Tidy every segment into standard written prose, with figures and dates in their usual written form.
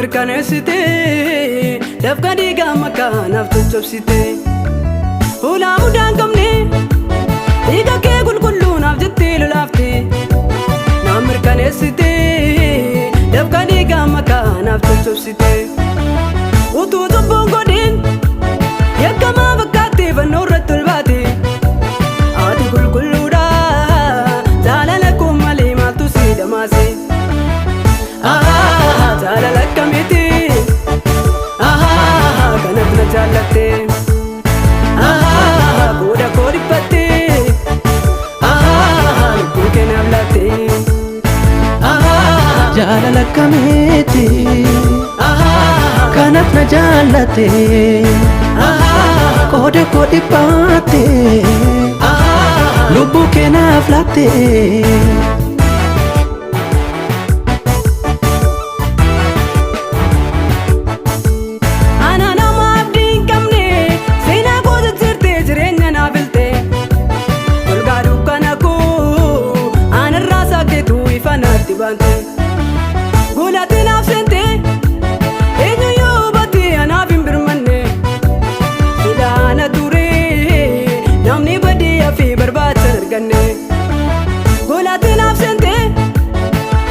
mirkaneessite dafqa dhiigaa makaanaaf tochobsite hulaa mudaan qabne dhiiga kee qulqulluunaaf jettee lolaafte na mirkaneessite dafqa dhiigaa makaanaaf tochobsite utuu cubbuun godhin yakkamaa fakkaattee fannoo irratti ol baate ati qulqulluudha jaalala koo malee maaltu si damaase jaalala akkamiiti kanaf na jaallatte qooda koo dhiphatte lubbuu kee naaf laatte jaalala akkamiiti kanaf na jaallatte qooda koo dhiphatte lubbuu kee naaf laatte Gulati naaf sente eenyu yoo batte anaaf hin birmanne sidaana ture namni baadiyyaa fi barbaacha arganne gulati naaf sente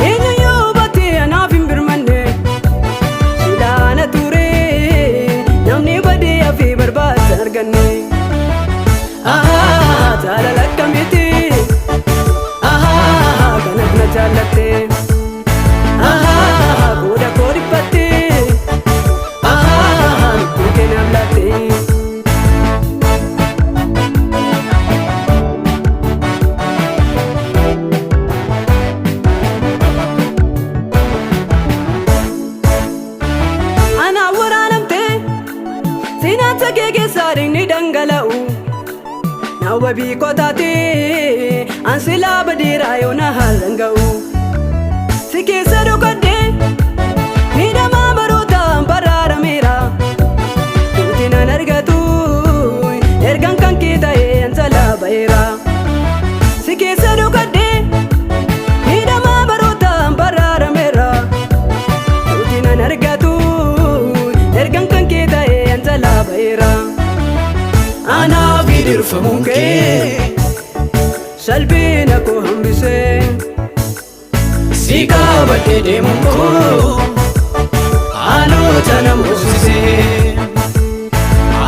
eenyu yoo batte anaaf hin birmanne sidaana ture namni baadiyyaa fi barbaacha arganne jaalala akkamiiti kanaf na jaallatte qooda koo dhiphatte lubbuu kee naaf laatte anaan waraanamte seenaansa kee keessaa dhiigni dhangala'u na wabii koo taate an silaa badiiraa yoo na haalan ga'u si keessa dhokadhe miidhamaa barootaan baraarameera duuti nan argatu ergaan kan kee ta'ee an jalaa ba'eera si keessa dhokadhe miidhamaa barootaan baraarameera duuti nan argatu ergaan kan kee ta'ee an jalaa ba'eera anaaf gidirfamuun kee salphina koo hambisee Sika bate deemuun koo haalota na moosisee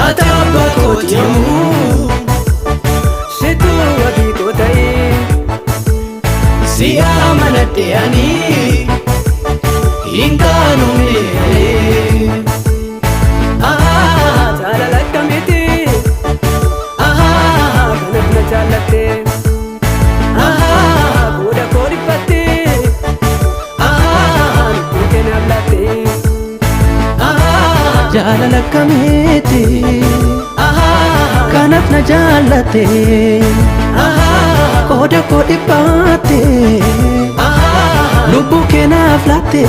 ati abbaa kooti yommuu situu wabii koo ta'ee si amanadhe ani hin qaanumne jaalala akkamiiti kanaf na jaallatte qooda koo dhiphatte jaalala akkamiiti kanaf na jaallatte qooda koo dhiphatte lubbuu kee naaf laatte